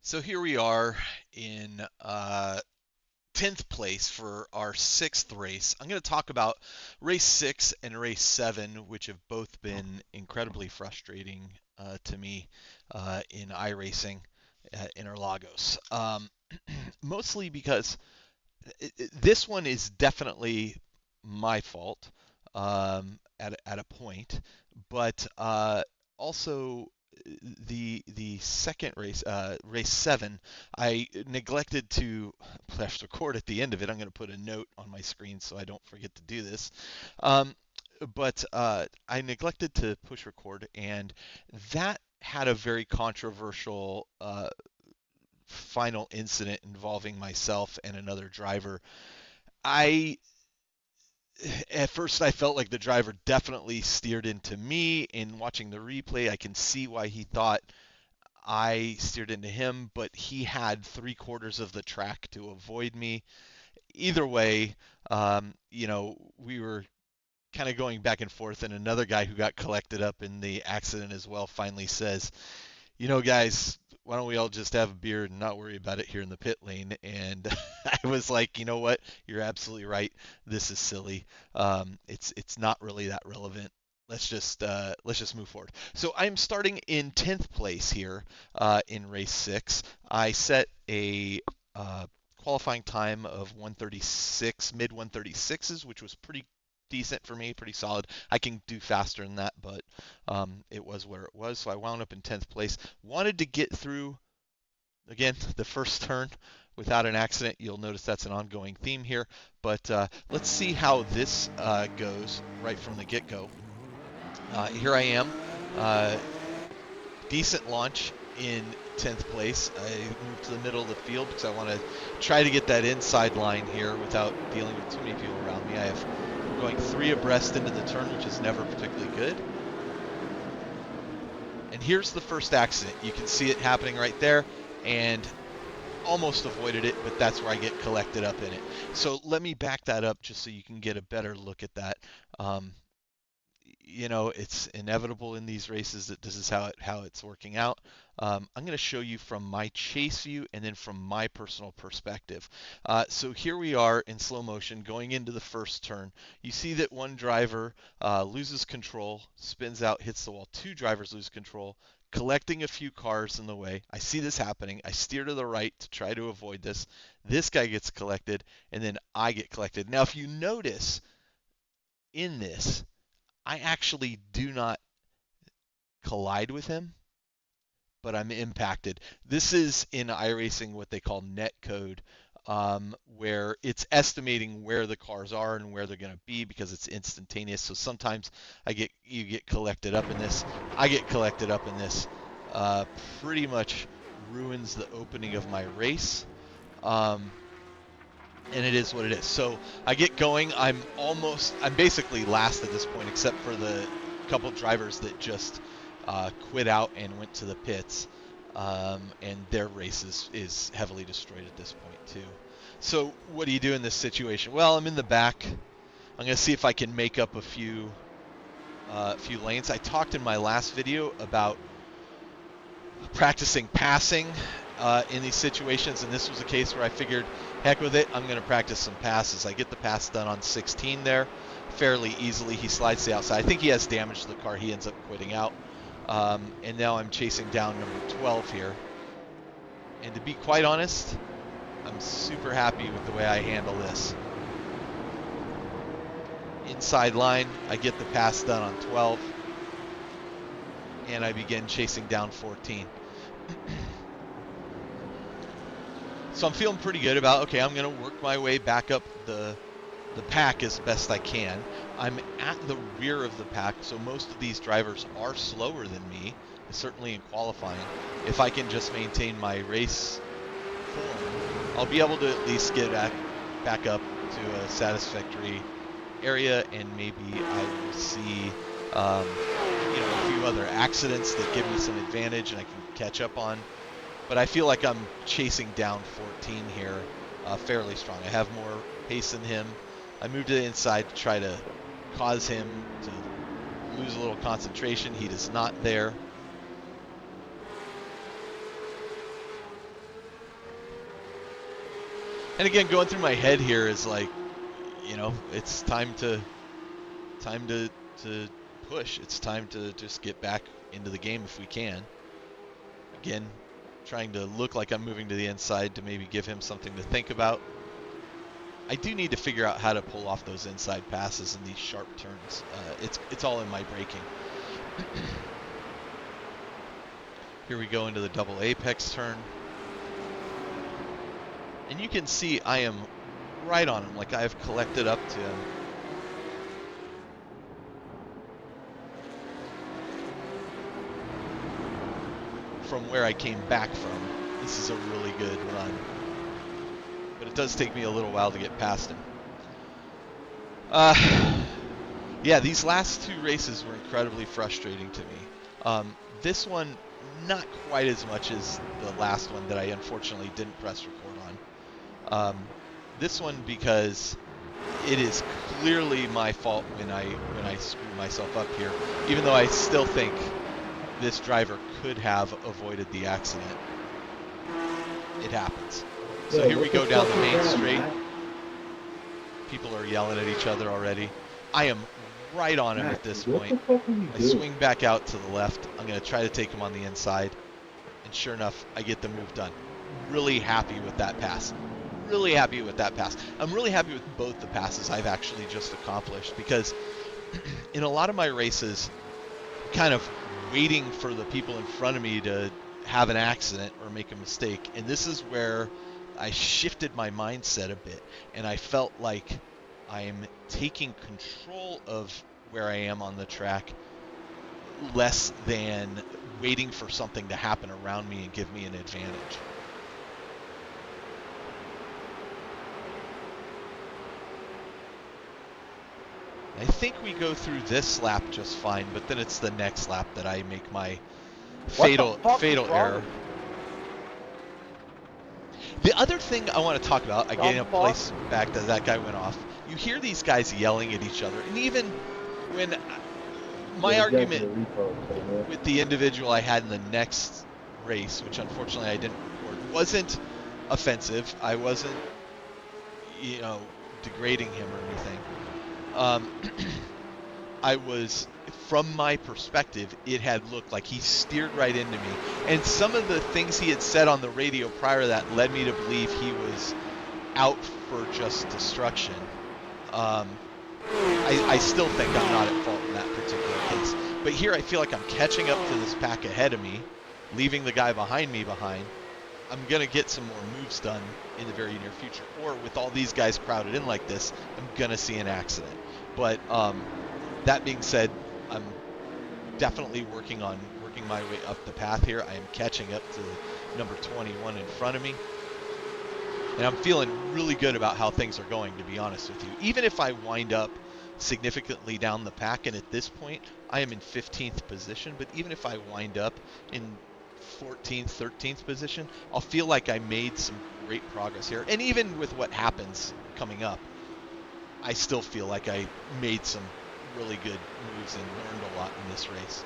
So here we are in 10th place for our sixth race. I'm going to talk about race 6 and race 7, which have both been incredibly frustrating to me in iRacing at Interlagos. Mostly because this one is definitely my fault at a point, but also the second race, race 7, I neglected to press record at the end of it. I'm going to put a note on my screen so I don't forget to do this. Um, but I neglected to push record, and that had a very controversial final incident involving myself and another driver. I At first I felt like the driver definitely steered into me. In watching the replay, I can see why he thought I steered into him, but he had 3/4 of the track to avoid me. Either way, we were kind of going back and forth, and another guy who got collected up in the accident as well finally says, guys, why don't we all just have a beer and not worry about it here in the pit lane? And I was like, you know what? You're absolutely right. This is silly. It's not really that relevant. Let's just move forward. So I'm starting in 10th place here in race 6. I set a qualifying time of 136, mid 136s, which was pretty decent for me, pretty solid. I can do faster than that, but it was where it was. So I wound up in 10th place. Wanted to get through, again, the first turn without an accident. You'll notice that's an ongoing theme here. But let's see how this goes right from the get-go. Here I am. Uh, Decent launch in 10th place. I moved to the middle of the field because I want to try to get that inside line here without dealing with too many people around me. I'm going 3 abreast into the turn, which is never particularly good. And here's the first accident. You can see it happening right there, and almost avoided it, but that's where I get collected up in it. So let me back that up just so you can get a better look at that. It's inevitable in these races that this is how it's working out. I'm going to show you from my chase view and then from my personal perspective. So here we are in slow motion going into the first turn. You see that one driver loses control, spins out, hits the wall. 2 drivers lose control, collecting a few cars in the way. I see this happening. I steer to the right to try to avoid this. This guy gets collected, and then I get collected. Now, if you notice in this, I actually do not collide with him, but I'm impacted. This is in iRacing what they call net code, where it's estimating where the cars are and where they're going to be because it's instantaneous. So sometimes you get collected up in this. I get collected up in this. Pretty much ruins the opening of my race. And it is what it is. So I get going. I'm basically last at this point, except for the couple drivers that just quit out and went to the pits, and their race is heavily destroyed at this point too. So what do you do in this situation? Well, I'm in the back. I'm going to see if I can make up a few lanes. I talked in my last video about practicing passing in these situations, and this was a case where I figured, heck with it, I'm going to practice some passes. I get the pass done on 16 there fairly easily. He slides to the outside. I think he has damage to the car. He ends up quitting out. And now I'm chasing down number 12 here. And to be quite honest, I'm super happy with the way I handle this. Inside line, I get the pass done on 12. And I begin chasing down 14. So I'm feeling pretty good about, okay, I'm going to work my way back up the pack as best I can. I'm at the rear of the pack, so most of these drivers are slower than me, certainly in qualifying. If I can just maintain my race form, I'll be able to at least get back up to a satisfactory area, and maybe I will see a few other accidents that give me some advantage and I can catch up on. But I feel like I'm chasing down 14 here fairly strong. I have more pace than him. I move to the inside to try to cause him to lose a little concentration. He does not there. And again, going through my head here is like, it's time to push. It's time to just get back into the game if we can. Again, trying to look like I'm moving to the inside to maybe give him something to think about. I do need to figure out how to pull off those inside passes in these sharp turns. It's all in my braking. Here we go into the double apex turn. And you can see I am right on him, like I've collected up to him. From where I came back from. This is a really good run. But it does take me a little while to get past him. Yeah, these last two races were incredibly frustrating to me. This one, not quite as much as the last one that I unfortunately didn't press record on. This one because it is clearly my fault when I screw myself up here, even though I still think this driver could have avoided the accident. It happens. So here we go down the main straight. People are yelling at each other already. I am right on him at this point. I swing back out to the left. I'm going to try to take him on the inside. And sure enough, I get the move done. Really happy with that pass. Really happy with that pass. I'm really happy with both the passes I've actually just accomplished, because in a lot of my races, kind of waiting for the people in front of me to have an accident or make a mistake. And this is where I shifted my mindset a bit, and I felt like I'm taking control of where I am on the track, less than waiting for something to happen around me and give me an advantage. I think we go through this lap just fine, but then it's the next lap that I make my fatal error. The other thing I want to talk about, getting a place back that guy went off. You hear these guys yelling at each other, and even when my argument with the individual I had in the next race, which unfortunately I didn't record, wasn't offensive. I wasn't, degrading him or anything. I was, from my perspective, it had looked like he steered right into me. And some of the things he had said on the radio prior to that led me to believe he was out for just destruction. I still think I'm not at fault in that particular case. But here I feel like I'm catching up to this pack ahead of me, leaving the guy behind me behind. I'm going to get some more moves done in the very near future. Or with all these guys crowded in like this, I'm going to see an accident. But that being said, I'm definitely working my way up the path here. I am catching up to number 21 in front of me. And I'm feeling really good about how things are going, to be honest with you. Even if I wind up significantly down the pack, and at this point, I am in 15th position, but even if I wind up in 14th, 13th position, I'll feel like I made some great progress here. And even with what happens coming up, I still feel like I made some really good moves and learned a lot in this race.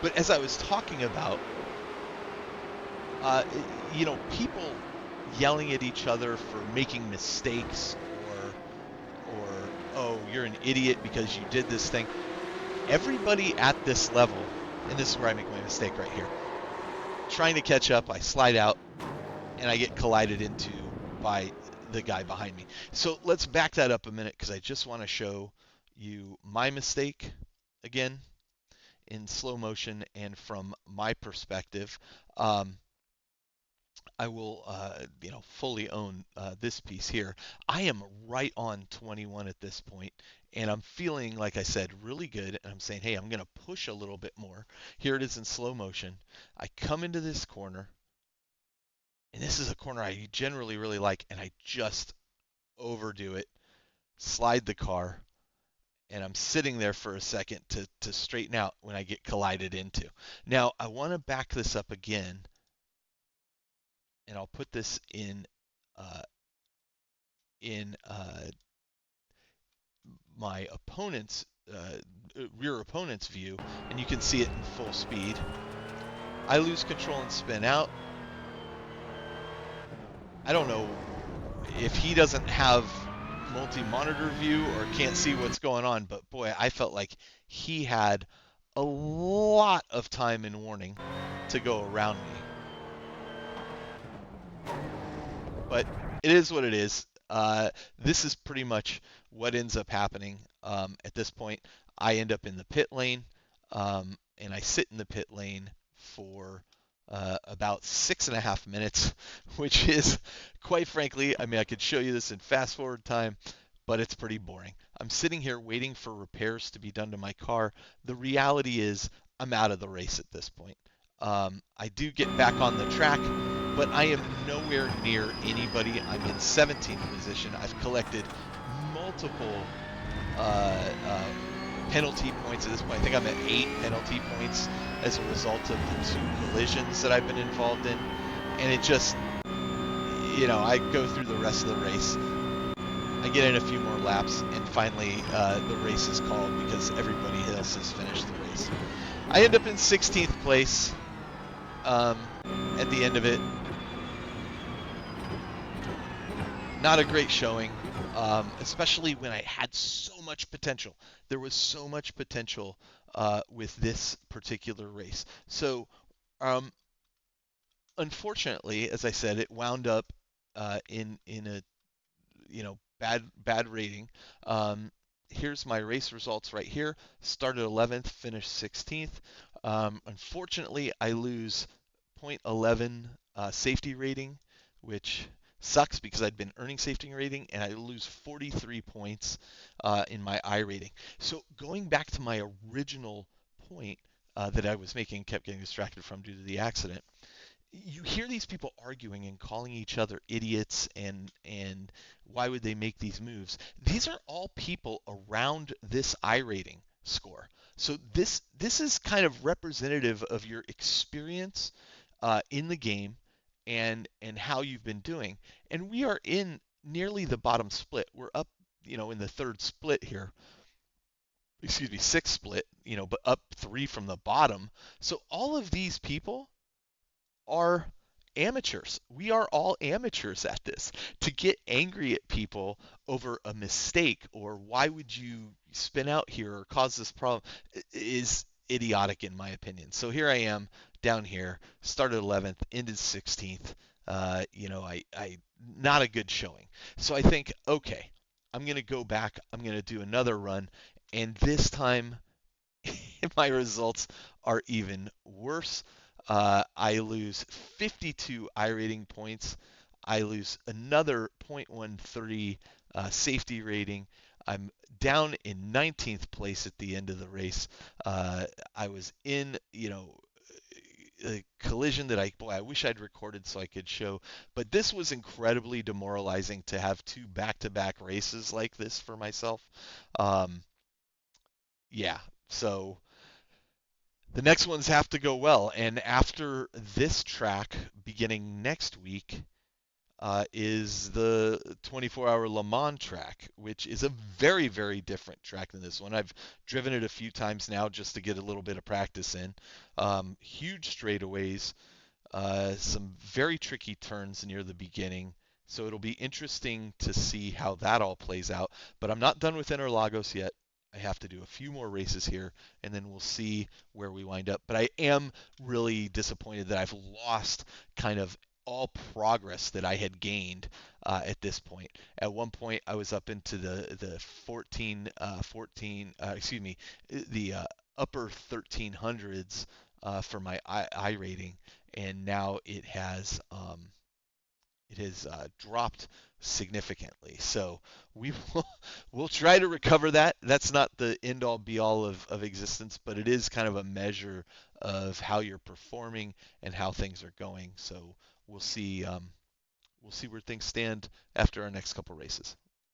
But as I was talking about, people yelling at each other for making mistakes, or oh, you're an idiot because you did this thing. Everybody at this level, and this is where I make my mistake right here, trying to catch up, I slide out, and I get collided into by the guy behind me. So let's back that up a minute, because I just want to show you my mistake again in slow motion and from my perspective. I will, fully own this piece here. I am right on 21 at this point, and I'm feeling, like I said, really good. And I'm saying, hey, I'm going to push a little bit more. Here it is in slow motion. I come into this corner, and this is a corner I generally really like, and I just overdo it, slide the car, and I'm sitting there for a second to straighten out when I get collided into. Now, I want to back this up again, and I'll put this in my opponent's rear opponent's view, and you can see it in full speed. I lose control and spin out. I don't know if he doesn't have multi-monitor view or can't see what's going on, but boy, I felt like he had a lot of time and warning to go around me. But it is what it is. This is pretty much what ends up happening. At this point, I end up in the pit lane, and I sit in the pit lane for about 6.5 minutes, which is, quite frankly, I mean, I could show you this in fast forward time, but it's pretty boring. I'm sitting here waiting for repairs to be done to my car. The reality is, I'm out of the race at this point. I do get back on the track, but I am nowhere near anybody. I'm in 17th position. I've collected multiple uh, penalty points at this point. I think I'm at 8 penalty points as a result of the 2 collisions that I've been involved in. And it just, I go through the rest of the race. I get in a few more laps, and finally the race is called because everybody else has finished the race. I end up in 16th place at the end of it. Not a great showing, especially when I had so much potential. There was so much potential with this particular race. So, unfortunately, as I said, it wound up in a bad rating. Here's my race results right here. Started 11th, finished 16th. Unfortunately, I lose 0.11 safety rating, which sucks because I'd been earning safety rating, and I lose 43 points in my iRating. So going back to my original point that I was making, kept getting distracted from due to the accident. You hear these people arguing and calling each other idiots and why would they make these moves? These are all people around this iRating score. So this is kind of representative of your experience in the game and how you've been doing. And we are in nearly the bottom split. We're up, in the third split here. Excuse me, sixth split, but up 3 from the bottom. So all of these people are amateurs. We are all amateurs at this. To get angry at people over a mistake or why would you spin out here or cause this problem is idiotic in my opinion. So here I am down here, started 11th, ended 16th. I not a good showing. So I think, okay, I'm going to go back. I'm going to do another run, and this time my results are even worse. I lose 52 iRating points. I lose another 0.13 safety rating. I'm down in 19th place at the end of the race. I was in, a collision that I wish I'd recorded so I could show. But this was incredibly demoralizing to have 2 back-to-back races like this for myself. Um, yeah, so the next ones have to go well. And after this track, beginning next week, is the 24-hour Le Mans track, which is a very, very different track than this one. I've driven it a few times now just to get a little bit of practice in. Huge straightaways, some very tricky turns near the beginning. So it'll be interesting to see how that all plays out. But I'm not done with Interlagos yet. I have to do a few more races here, and then we'll see where we wind up. But I am really disappointed that I've lost kind of all progress that I had gained at this point. At one point, I was up into the 14, excuse me, the upper 1300s for my iRating, and now it has dropped significantly. So we will we'll try to recover that. That's not the end all be all of existence, but it is kind of a measure of how you're performing and how things are going. So we'll see where things stand after our next couple races.